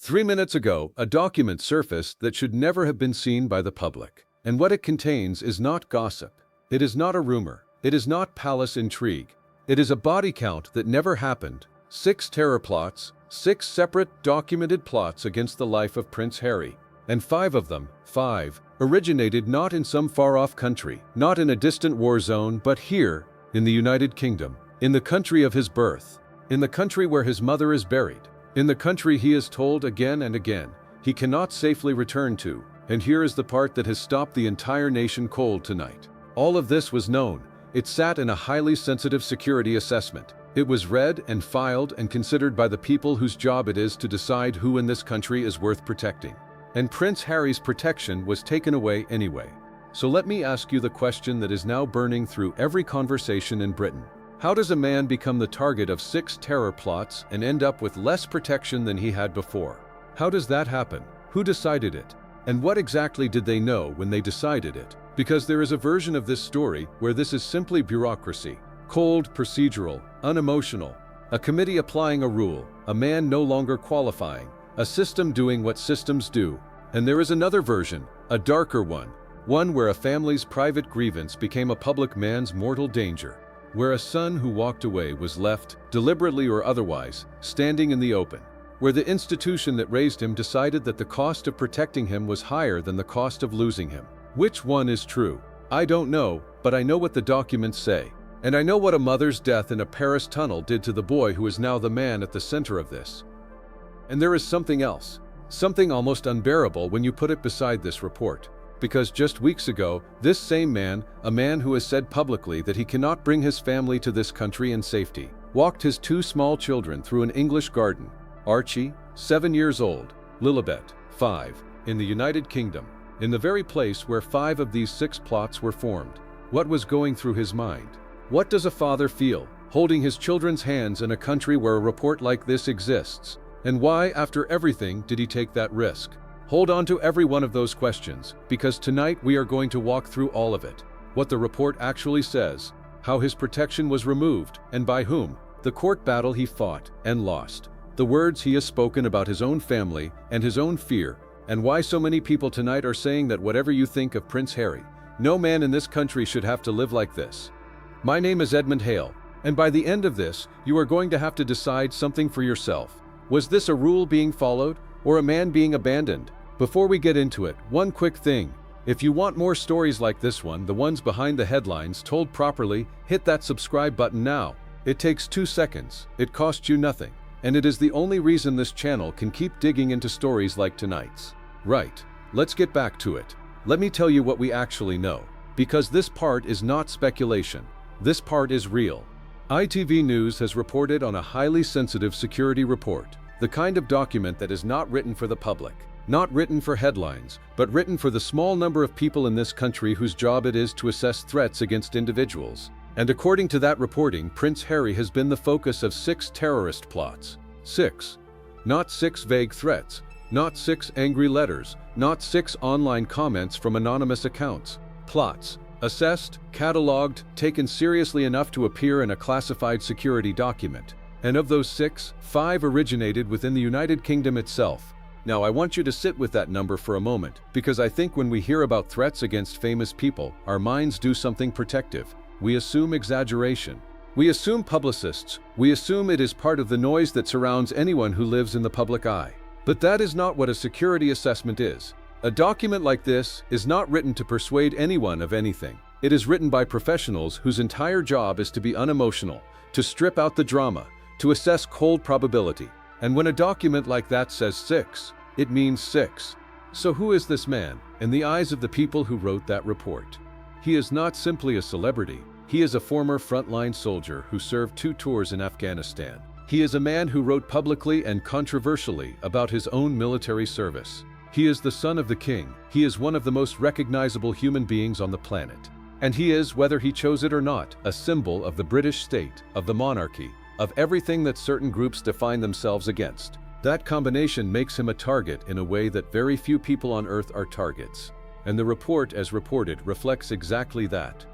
3 minutes ago, a document surfaced that should never have been seen by the public. And what it contains is not gossip. It is not a rumor. It is not palace intrigue. It is a body count that never happened. 6 terror plots, 6 separate documented plots against the life of Prince Harry. And 5 of them, 5, originated not in some far-off country, not in a distant war zone, but here, in the United Kingdom, in the country of his birth, in the country where his mother is buried, in the country he is told again and again he cannot safely return to. And here is the part that has stopped the entire nation cold tonight. All of this was known. It sat in a highly sensitive security assessment. It was read and filed and considered by the people whose job it is to decide who in this country is worth protecting. And Prince Harry's protection was taken away anyway. So let me ask you the question that is now burning through every conversation in Britain. How does a man become the target of 6 terror plots and end up with less protection than he had before? How does that happen? Who decided it? And what exactly did they know when they decided it? Because there is a version of this story where this is simply bureaucracy, cold, procedural, unemotional, a committee applying a rule, a man no longer qualifying, a system doing what systems do. And there is another version, a darker one where a family's private grievance became a public man's mortal danger, where a son who walked away was left, deliberately or otherwise, standing in the open, where the institution that raised him decided that the cost of protecting him was higher than the cost of losing him. Which one is true? I don't know, but I know what the documents say. And I know what a mother's death in a Paris tunnel did to the boy who is now the man at the center of this. And there is something else, something almost unbearable when you put it beside this report. Because just weeks ago, this same man, a man who has said publicly that he cannot bring his family to this country in safety, walked his 2 small children through an English garden, Archie, 7 years old, Lilibet, 5, in the United Kingdom, in the very place where 5 of these 6 plots were formed. What was going through his mind? What does a father feel, holding his children's hands in a country where a report like this exists? And why, after everything, did he take that risk? Hold on to every one of those questions, because tonight we are going to walk through all of it. What the report actually says, how his protection was removed, and by whom, the court battle he fought and lost, the words he has spoken about his own family and his own fear, and why so many people tonight are saying that whatever you think of Prince Harry, no man in this country should have to live like this. My name is Edmund Hale, and by the end of this, you are going to have to decide something for yourself. Was this a rule being followed, or a man being abandoned? Before we get into it, one quick thing. If you want more stories like this one, the ones behind the headlines told properly, hit that subscribe button now. It takes 2 seconds, it costs you nothing, and it is the only reason this channel can keep digging into stories like tonight's. Right, let's get back to it. Let me tell you what we actually know, because this part is not speculation. This part is real. ITV News has reported on a highly sensitive security report, the kind of document that is not written for the public, not written for headlines, but written for the small number of people in this country whose job it is to assess threats against individuals. And according to that reporting, Prince Harry has been the focus of 6 terrorist plots. 6. Not 6 vague threats, not 6 angry letters, not 6 online comments from anonymous accounts. Plots. Assessed, catalogued, taken seriously enough to appear in a classified security document. And of those 6, 5 originated within the United Kingdom itself. Now I want you to sit with that number for a moment, because I think when we hear about threats against famous people, our minds do something protective. We assume exaggeration. We assume publicists. We assume it is part of the noise that surrounds anyone who lives in the public eye. But that is not what a security assessment is. A document like this is not written to persuade anyone of anything. It is written by professionals whose entire job is to be unemotional, to strip out the drama, to assess cold probability. And when a document like that says 6, it means 6. So who is this man, in the eyes of the people who wrote that report? He is not simply a celebrity. He is a former frontline soldier who served 2 tours in Afghanistan. He is a man who wrote publicly and controversially about his own military service. He is the son of the king. He is one of the most recognizable human beings on the planet. And he is, whether he chose it or not, a symbol of the British state, of the monarchy, of everything that certain groups define themselves against. That combination makes him a target in a way that very few people on earth are targets. And the report, as reported, reflects exactly that.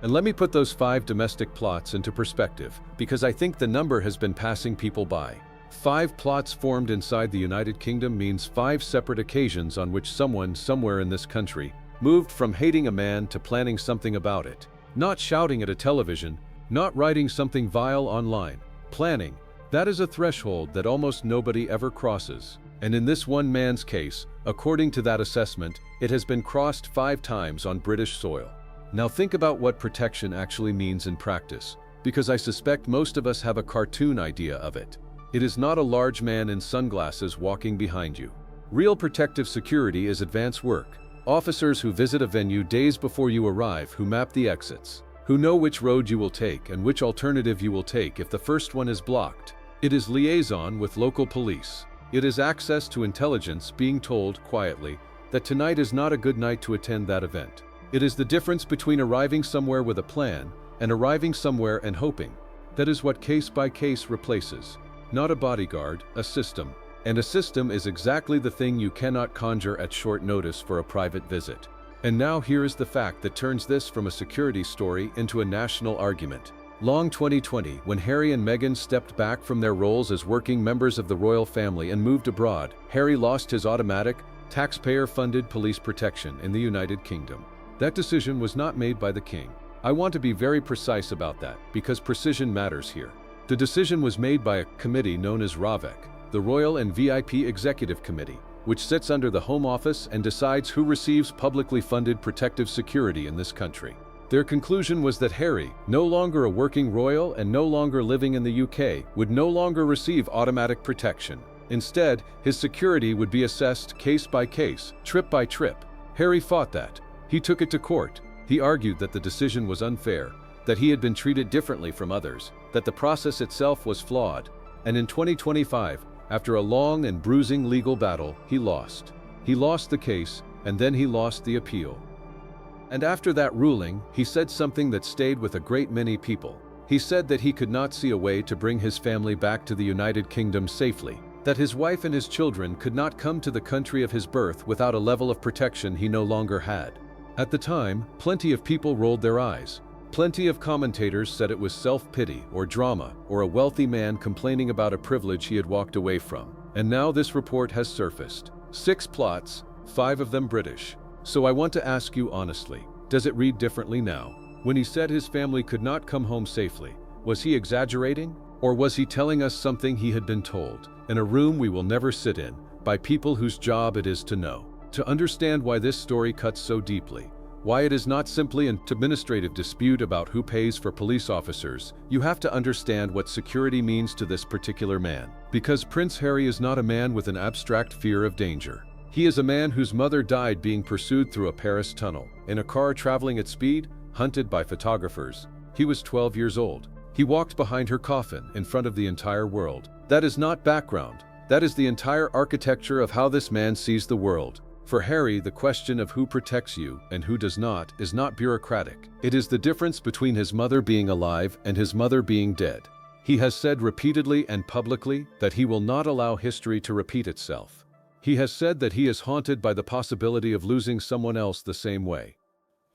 And let me put those 5 domestic plots into perspective, because I think the number has been passing people by. 5 plots formed inside the United Kingdom means 5 separate occasions on which someone somewhere in this country moved from hating a man to planning something about it. Not shouting at a television, not writing something vile online. Planning. That is a threshold that almost nobody ever crosses. And in this one man's case, according to that assessment, it has been crossed 5 times on British soil. Now think about what protection actually means in practice, because I suspect most of us have a cartoon idea of it. It is not a large man in sunglasses walking behind you. Real protective security is advance work. Officers who visit a venue days before you arrive, who map the exits, who know which road you will take and which alternative you will take if the first one is blocked. It is liaison with local police. It is access to intelligence being told quietly that tonight is not a good night to attend that event. It is the difference between arriving somewhere with a plan and arriving somewhere and hoping. That is what case by case replaces. Not a bodyguard, a system. And a system is exactly the thing you cannot conjure at short notice for a private visit. And now here is the fact that turns this from a security story into a national argument. Long 2020, when Harry and Meghan stepped back from their roles as working members of the royal family and moved abroad, Harry lost his automatic, taxpayer-funded police protection in the United Kingdom. That decision was not made by the king. I want to be very precise about that, because precision matters here. The decision was made by a committee known as RAVEC, the Royal and VIP Executive Committee, which sits under the Home Office and decides who receives publicly funded protective security in this country. Their conclusion was that Harry, no longer a working royal and no longer living in the UK, would no longer receive automatic protection. Instead, his security would be assessed case by case, trip by trip. Harry fought that. He took it to court. He argued that the decision was unfair, that he had been treated differently from others, that the process itself was flawed. And in 2025, after a long and bruising legal battle, he lost. He lost the case, and then he lost the appeal. And after that ruling, he said something that stayed with a great many people. He said that he could not see a way to bring his family back to the United Kingdom safely, that his wife and his children could not come to the country of his birth without a level of protection he no longer had. At the time, plenty of people rolled their eyes. Plenty of commentators said it was self-pity or drama or a wealthy man complaining about a privilege he had walked away from. And now this report has surfaced. 6 plots, 5 of them British. So I want to ask you honestly, does it read differently now? When he said his family could not come home safely, was he exaggerating? Or was he telling us something he had been told, in a room we will never sit in, by people whose job it is to know? To understand why this story cuts so deeply, why it is not simply an administrative dispute about who pays for police officers, you have to understand what security means to this particular man. Because Prince Harry is not a man with an abstract fear of danger. He is a man whose mother died being pursued through a Paris tunnel, in a car traveling at speed, hunted by photographers. He was 12 years old. He walked behind her coffin in front of the entire world. That is not background. That is the entire architecture of how this man sees the world. For Harry, the question of who protects you and who does not is not bureaucratic. It is the difference between his mother being alive and his mother being dead. He has said repeatedly and publicly that he will not allow history to repeat itself. He has said that he is haunted by the possibility of losing someone else the same way.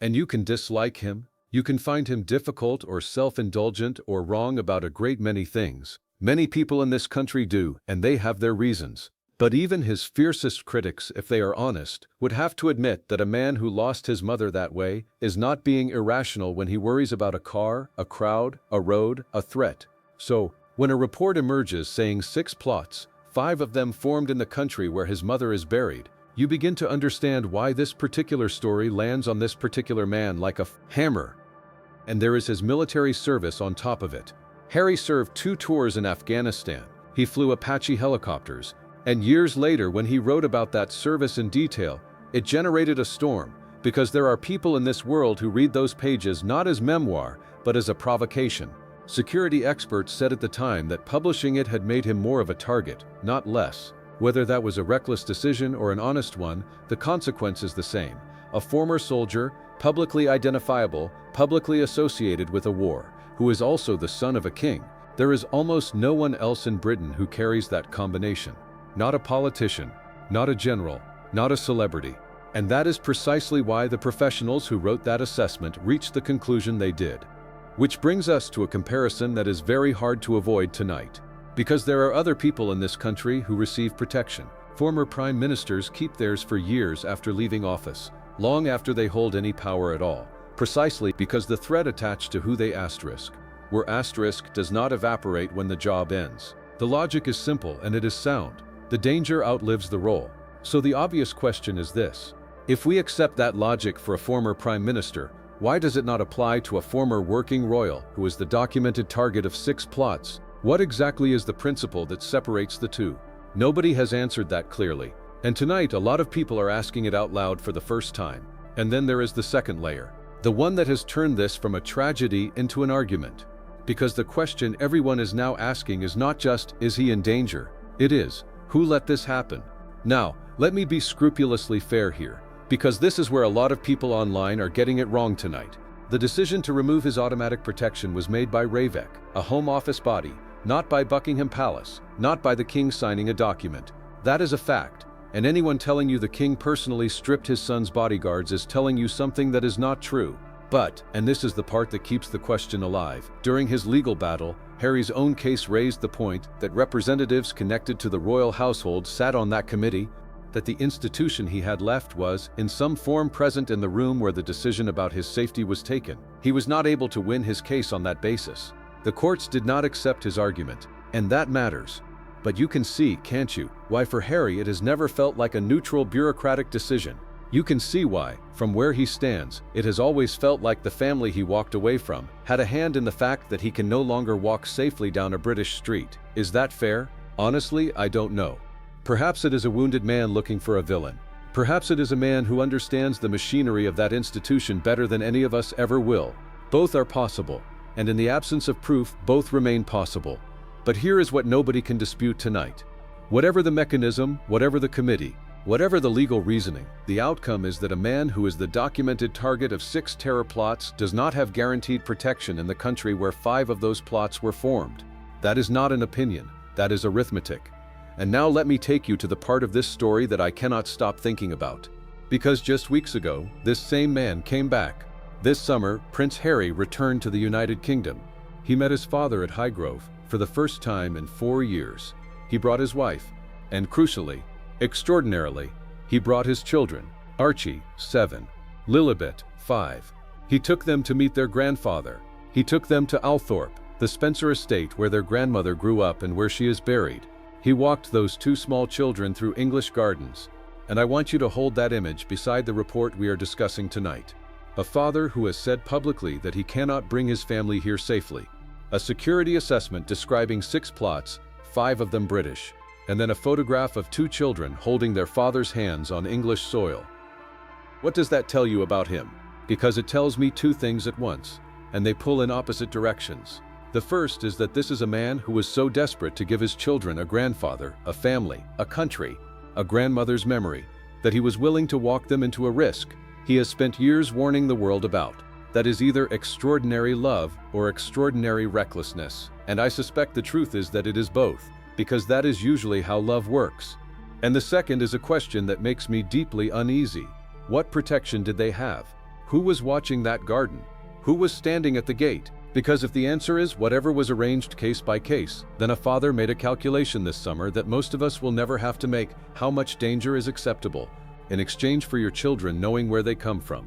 And you can dislike him, you can find him difficult or self-indulgent or wrong about a great many things. Many people in this country do, and they have their reasons. But even his fiercest critics, if they are honest, would have to admit that a man who lost his mother that way is not being irrational when he worries about a car, a crowd, a road, a threat. So, when a report emerges saying 6 plots, 5 of them formed in the country where his mother is buried, you begin to understand why this particular story lands on this particular man like a hammer. And there is his military service on top of it. Harry served 2 tours in Afghanistan. He flew Apache helicopters. And years later, when he wrote about that service in detail, it generated a storm, because there are people in this world who read those pages not as memoir, but as a provocation. Security experts said at the time that publishing it had made him more of a target, not less. Whether that was a reckless decision or an honest one, the consequence is the same. A former soldier, publicly identifiable, publicly associated with a war, who is also the son of a king. There is almost no one else in Britain who carries that combination. Not a politician, not a general, not a celebrity. And that is precisely why the professionals who wrote that assessment reached the conclusion they did. Which brings us to a comparison that is very hard to avoid tonight. Because there are other people in this country who receive protection. Former prime ministers keep theirs for years after leaving office, long after they hold any power at all, precisely because the threat attached to who they asterisk, where asterisk does not evaporate when the job ends. The logic is simple and it is sound. The danger outlives the role. So the obvious question is this. If we accept that logic for a former prime minister, why does it not apply to a former working royal who is the documented target of 6 plots? What exactly is the principle that separates the two? Nobody has answered that clearly. And tonight a lot of people are asking it out loud for the first time. And then there is the second layer. The one that has turned this from a tragedy into an argument. Because the question everyone is now asking is not just, is he in danger? It is, who let this happen? Now, let me be scrupulously fair here, because this is where a lot of people online are getting it wrong tonight. The decision to remove his automatic protection was made by Ravek, a Home Office body, not by Buckingham Palace, not by the King signing a document. That is a fact, and anyone telling you the King personally stripped his son's bodyguards is telling you something that is not true. But, and this is the part that keeps the question alive, during his legal battle, Harry's own case raised the point that representatives connected to the royal household sat on that committee, that the institution he had left was, in some form, present in the room where the decision about his safety was taken. He was not able to win his case on that basis. The courts did not accept his argument, and that matters. But you can see, can't you, why for Harry it has never felt like a neutral bureaucratic decision. You can see why, from where he stands, it has always felt like the family he walked away from had a hand in the fact that he can no longer walk safely down a British street. Is that fair? Honestly, I don't know. Perhaps it is a wounded man looking for a villain. Perhaps it is a man who understands the machinery of that institution better than any of us ever will. Both are possible, and in the absence of proof, both remain possible. But here is what nobody can dispute tonight. Whatever the mechanism, whatever the committee, whatever the legal reasoning, the outcome is that a man who is the documented target of 6 terror plots does not have guaranteed protection in the country where 5 of those plots were formed. That is not an opinion, that is arithmetic. And now let me take you to the part of this story that I cannot stop thinking about. Because just weeks ago, this same man came back. This summer, Prince Harry returned to the United Kingdom. He met his father at Highgrove for the first time in 4 years. He brought his wife, and crucially, extraordinarily, he brought his children, Archie, 7, Lilibet, 5. He took them to meet their grandfather. He took them to Althorpe, the Spencer estate where their grandmother grew up and where she is buried. He walked those 2 small children through English gardens, and I want you to hold that image beside the report we are discussing tonight. A father who has said publicly that he cannot bring his family here safely. A security assessment describing 6 plots, 5 of them British, and then a photograph of 2 children holding their father's hands on English soil. What does that tell you about him? Because it tells me 2 things at once, and they pull in opposite directions. The first is that this is a man who was so desperate to give his children a grandfather, a family, a country, a grandmother's memory, that he was willing to walk them into a risk he has spent years warning the world about. That is either extraordinary love or extraordinary recklessness. And I suspect the truth is that it is both, because that is usually how love works. And the second is a question that makes me deeply uneasy. What protection did they have? Who was watching that garden? Who was standing at the gate? Because if the answer is whatever was arranged case by case, then a father made a calculation this summer that most of us will never have to make: how much danger is acceptable in exchange for your children knowing where they come from.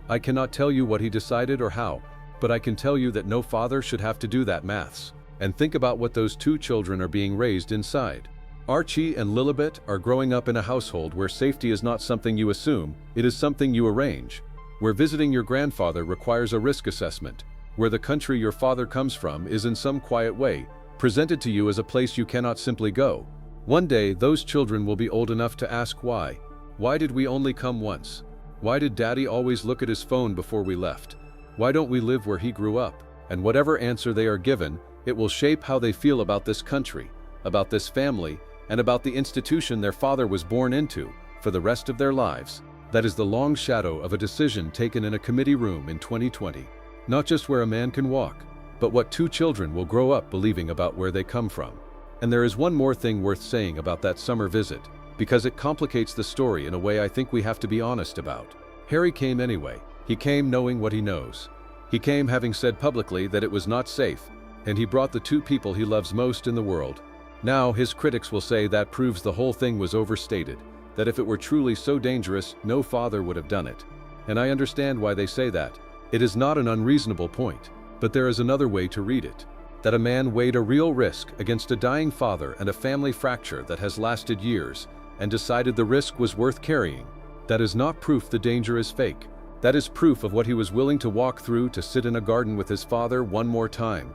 I cannot tell you what he decided or how, but I can tell you that no father should have to do that maths. And think about what those 2 children are being raised inside. Archie and Lilibet are growing up in a household where safety is not something you assume, it is something you arrange. Where visiting your grandfather requires a risk assessment. Where the country your father comes from is in some quiet way presented to you as a place you cannot simply go. One day, those children will be old enough to ask why. Why did we only come once? Why did Daddy always look at his phone before we left? Why don't we live where he grew up? And whatever answer they are given, it will shape how they feel about this country, about this family, and about the institution their father was born into for the rest of their lives. That is the long shadow of a decision taken in a committee room in 2020. Not just where a man can walk, but what 2 children will grow up believing about where they come from. And there is one more thing worth saying about that summer visit, because it complicates the story in a way I think we have to be honest about. Harry came anyway. He came knowing what he knows. He came having said publicly that it was not safe, and he brought the 2 people he loves most in the world, Now, his critics will say that proves the whole thing was overstated, that if it were truly so dangerous, no father would have done it. And I understand why they say that. It is not an unreasonable point, but there is another way to read it. That a man weighed a real risk against a dying father and a family fracture that has lasted years, and decided the risk was worth carrying. That is not proof the danger is fake. That is proof of what he was willing to walk through to sit in a garden with his father one more time.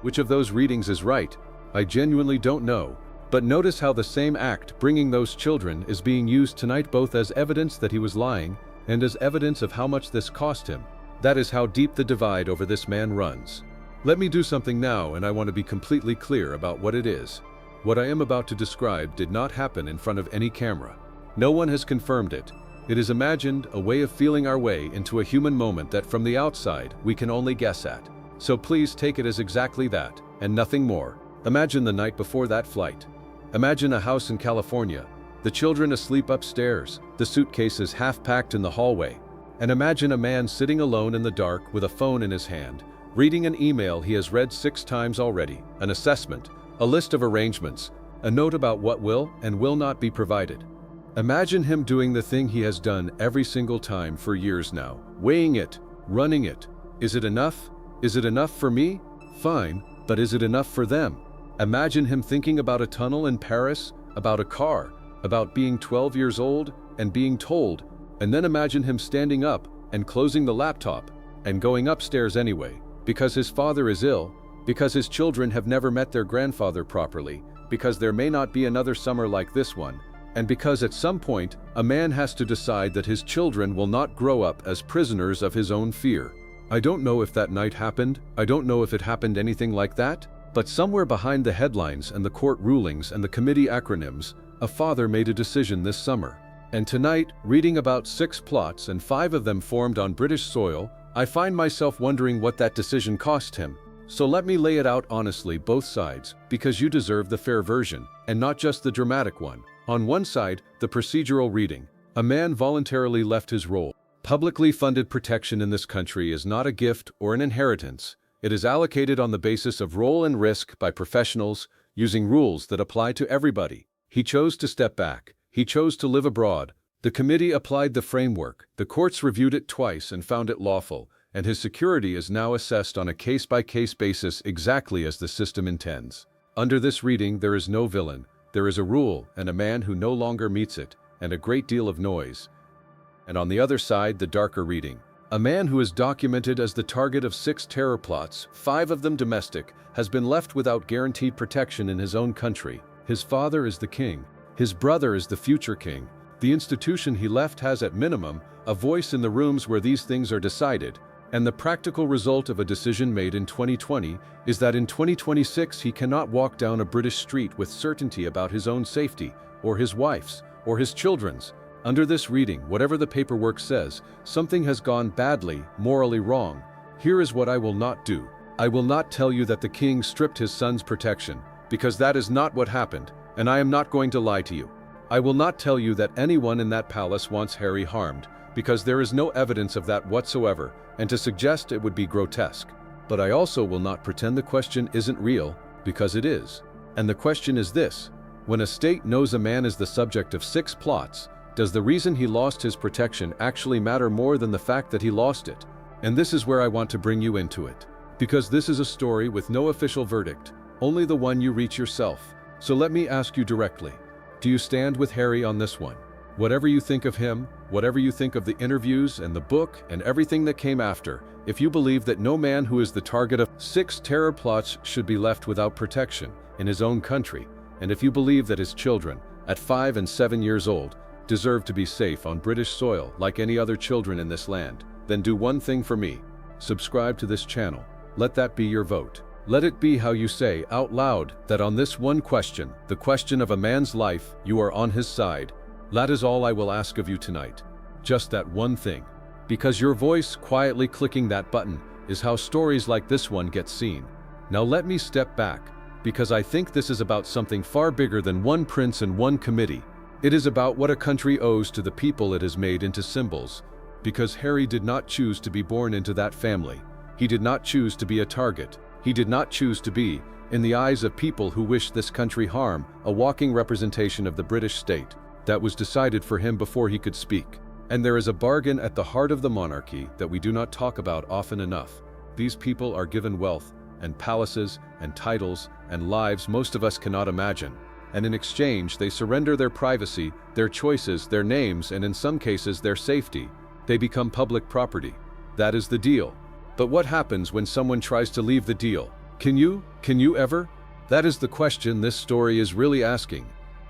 Which of those readings is right? I genuinely don't know. But notice how the same act, bringing those children, is being used tonight both as evidence that he was lying and as evidence of how much this cost him. That is how deep the divide over this man runs. Let me do something now, and I want to be completely clear about what it is. What I am about to describe did not happen in front of any camera. No one has confirmed it. It is imagined, a way of feeling our way into a human moment that from the outside we can only guess at. So please take it as exactly that, and nothing more. Imagine the night before that flight. Imagine a house in California, the children asleep upstairs, the suitcases half-packed in the hallway. And imagine a man sitting alone in the dark with a phone in his hand, reading an email he has read 6 times already, an assessment, a list of arrangements, a note about what will and will not be provided. Imagine him doing the thing he has done every single time for years now, weighing it, running it. Is it enough? Is it enough for me? Fine, but is it enough for them? Imagine him thinking about a tunnel in Paris, about a car, about being 12 years old and being told, and then imagine him standing up and closing the laptop and going upstairs anyway, because his father is ill, because his children have never met their grandfather properly, because there may not be another summer like this one, and because at some point a man has to decide that his children will not grow up as prisoners of his own fear. I don't know if that night happened, I don't know if it happened anything like that, but somewhere behind the headlines and the court rulings and the committee acronyms, a father made a decision this summer. And tonight, reading about 6 plots and 5 of them formed on British soil, I find myself wondering what that decision cost him. So let me lay it out honestly, both sides, because you deserve the fair version, and not just the dramatic one. On one side, the procedural reading. A man voluntarily left his role. Publicly funded protection in this country is not a gift or an inheritance. It is allocated on the basis of role and risk by professionals, using rules that apply to everybody. He chose to step back. He chose to live abroad. The committee applied the framework. The courts reviewed it twice and found it lawful, and his security is now assessed on a case-by-case basis exactly as the system intends. Under this reading, there is no villain. There is a rule and a man who no longer meets it, and a great deal of noise. And on the other side, the darker reading. A man who is documented as the target of 6 terror plots, 5 of them domestic, has been left without guaranteed protection in his own country. His father is the king. His brother is the future king. The institution he left has at minimum a voice in the rooms where these things are decided, and the practical result of a decision made in 2020 is that in 2026 he cannot walk down a British street with certainty about his own safety, or his wife's, or his children's. Under this reading, whatever the paperwork says, something has gone badly, morally wrong. Here is what I will not do. I will not tell you that the king stripped his son's protection, because that is not what happened, and I am not going to lie to you. I will not tell you that anyone in that palace wants Harry harmed, because there is no evidence of that whatsoever, and to suggest it would be grotesque. But I also will not pretend the question isn't real, because it is. And the question is this: when a state knows a man is the subject of 6 plots, does the reason he lost his protection actually matter more than the fact that he lost it? And this is where I want to bring you into it. Because this is a story with no official verdict, only the one you reach yourself. So let me ask you directly. Do you stand with Harry on this one? Whatever you think of him, whatever you think of the interviews and the book and everything that came after, if you believe that no man who is the target of 6 terror plots should be left without protection in his own country, and if you believe that his children, at 5 and 7 years old, deserve to be safe on British soil like any other children in this land, then do one thing for me. Subscribe to this channel. Let that be your vote. Let it be how you say out loud that on this one question, the question of a man's life, you are on his side. That is all I will ask of you tonight. Just that one thing. Because your voice quietly clicking that button is how stories like this one get seen. Now let me step back, because I think this is about something far bigger than one prince and one committee. It is about what a country owes to the people it has made into symbols. Because Harry did not choose to be born into that family. He did not choose to be a target. He did not choose to be, in the eyes of people who wish this country harm, a walking representation of the British state. That was decided for him before he could speak. And there is a bargain at the heart of the monarchy that we do not talk about often enough. These people are given wealth, and palaces, and titles, and lives most of us cannot imagine. And in exchange, they surrender their privacy, their choices, their names, and in some cases, their safety. They become public property. That is the deal. But what happens when someone tries to leave the deal? Can you ever? That is the question this story is really asking.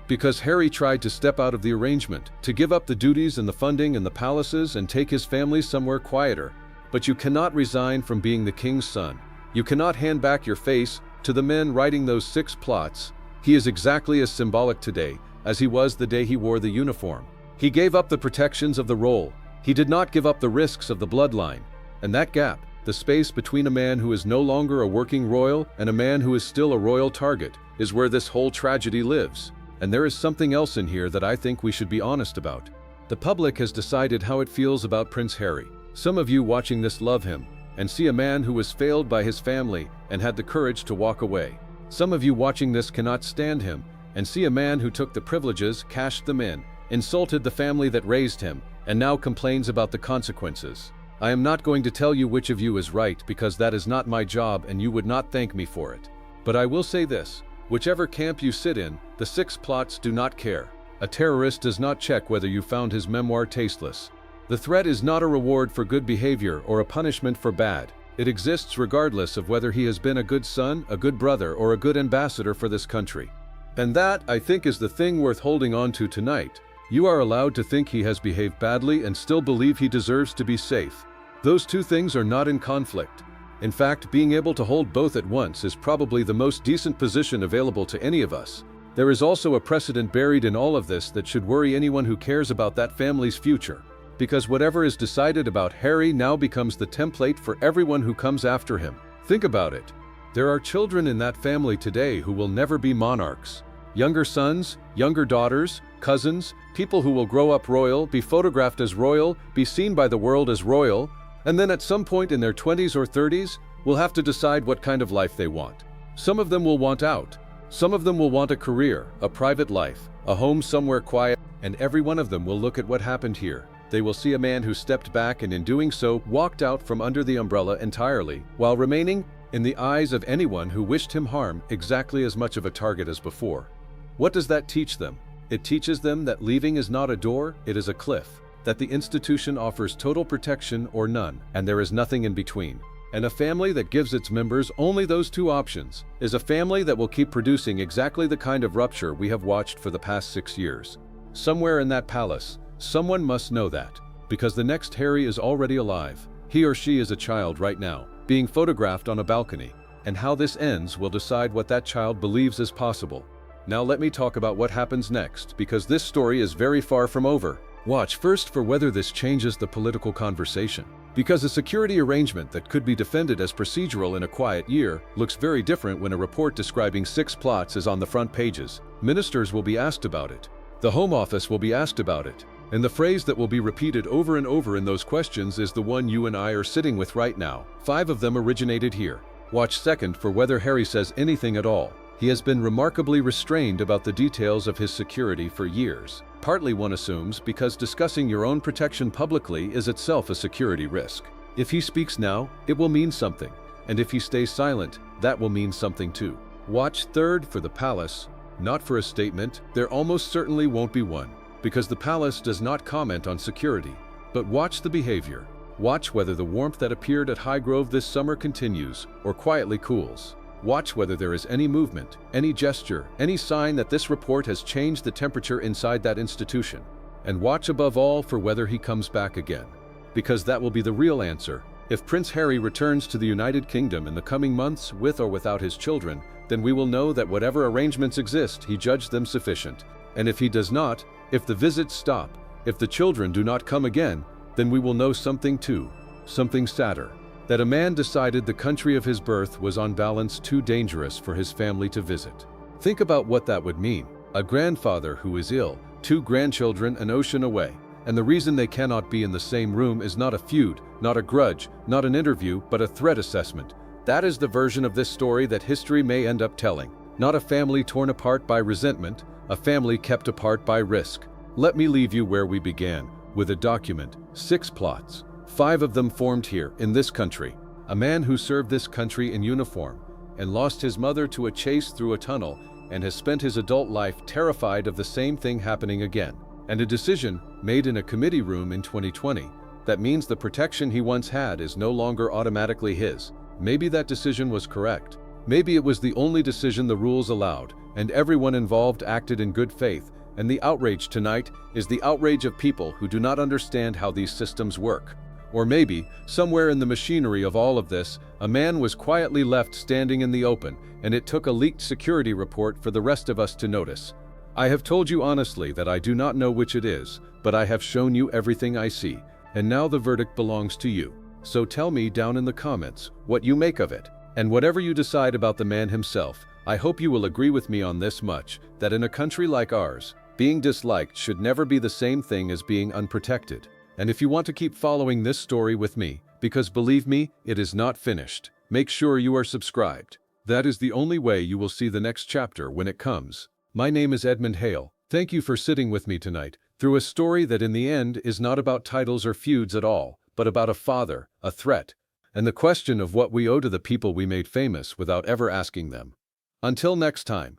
Because Harry tried to step out of the arrangement, to give up the duties and the funding and the palaces and take his family somewhere quieter. But you cannot resign from being the king's son. You cannot hand back your face to the men writing those 6 plots. He is exactly as symbolic today as he was the day he wore the uniform. He gave up the protections of the role. He did not give up the risks of the bloodline. And that gap, the space between a man who is no longer a working royal and a man who is still a royal target, is where this whole tragedy lives. And there is something else in here that I think we should be honest about. The public has decided how it feels about Prince Harry. Some of you watching this love him and see a man who was failed by his family and had the courage to walk away. Some of you watching this cannot stand him and see a man who took the privileges, cashed them in, insulted the family that raised him, and now complains about the consequences. I am not going to tell you which of you is right because that is not my job and you would not thank me for it. But I will say this. Whichever camp you sit in, the 6 plots do not care. A terrorist does not check whether you found his memoir tasteless. The threat is not a reward for good behavior or a punishment for bad. It exists regardless of whether he has been a good son, a good brother, or a good ambassador for this country. And that, I think, is the thing worth holding on to tonight. You are allowed to think he has behaved badly and still believe he deserves to be safe. Those two things are not in conflict. In fact, being able to hold both at once is probably the most decent position available to any of us. There is also a precedent buried in all of this that should worry anyone who cares about that family's future. Because whatever is decided about Harry now becomes the template for everyone who comes after him. Think about it. There are children in that family today who will never be monarchs. Younger sons, younger daughters, cousins, people who will grow up royal, be photographed as royal, be seen by the world as royal, and then at some point in their 20s or 30s, will have to decide what kind of life they want. Some of them will want out. Some of them will want a career, a private life, a home somewhere quiet, and every one of them will look at what happened here. They will see a man who stepped back and in doing so walked out from under the umbrella entirely, while remaining, in the eyes of anyone who wished him harm, exactly as much of a target as before. What does that teach them? It teaches them that leaving is not a door, it is a cliff. That the institution offers total protection or none, and there is nothing in between. And a family that gives its members only those 2 options is a family that will keep producing exactly the kind of rupture we have watched for the past 6 years. Somewhere in that palace, someone must know that, because the next Harry is already alive. He or she is a child right now, being photographed on a balcony, and how this ends will decide what that child believes is possible. Now let me talk about what happens next, because this story is very far from over. Watch first for whether this changes the political conversation. Because a security arrangement that could be defended as procedural in a quiet year looks very different when a report describing 6 plots is on the front pages. Ministers will be asked about it. The Home Office will be asked about it. And the phrase that will be repeated over and over in those questions is the one you and I are sitting with right now. 5 of them originated here. Watch second for whether Harry says anything at all. He has been remarkably restrained about the details of his security for years. Partly, one assumes, because discussing your own protection publicly is itself a security risk. If he speaks now, it will mean something. And if he stays silent, that will mean something too. Watch third for the palace, not for a statement. There almost certainly won't be one, because the palace does not comment on security. But watch the behavior. Watch whether the warmth that appeared at Highgrove this summer continues or quietly cools. Watch whether there is any movement, any gesture, any sign that this report has changed the temperature inside that institution. And watch above all for whether he comes back again. Because that will be the real answer. If Prince Harry returns to the United Kingdom in the coming months with or without his children, then we will know that whatever arrangements exist, he judged them sufficient. And if he does not, if the visits stop, if the children do not come again, then we will know something too, something sadder. That a man decided the country of his birth was on balance too dangerous for his family to visit. Think about what that would mean. A grandfather who is ill, 2 grandchildren an ocean away, and the reason they cannot be in the same room is not a feud, not a grudge, not an interview, but a threat assessment. That is the version of this story that history may end up telling. Not a family torn apart by resentment, a family kept apart by risk. Let me leave you where we began, with a document, 6 plots. 5 of them formed here, in this country. A man who served this country in uniform and lost his mother to a chase through a tunnel and has spent his adult life terrified of the same thing happening again. And a decision made in a committee room in 2020 that means the protection he once had is no longer automatically his. Maybe that decision was correct. Maybe it was the only decision the rules allowed, and everyone involved acted in good faith, and the outrage tonight is the outrage of people who do not understand how these systems work. Or maybe, somewhere in the machinery of all of this, a man was quietly left standing in the open, and it took a leaked security report for the rest of us to notice. I have told you honestly that I do not know which it is, but I have shown you everything I see, and now the verdict belongs to you. So tell me down in the comments what you make of it. And whatever you decide about the man himself, I hope you will agree with me on this much, that in a country like ours, being disliked should never be the same thing as being unprotected. And if you want to keep following this story with me, because believe me, it is not finished, make sure you are subscribed. That is the only way you will see the next chapter when it comes. My name is Edmund Hale. Thank you for sitting with me tonight, through a story that in the end is not about titles or feuds at all, but about a father, a threat, and the question of what we owe to the people we made famous without ever asking them. Until next time,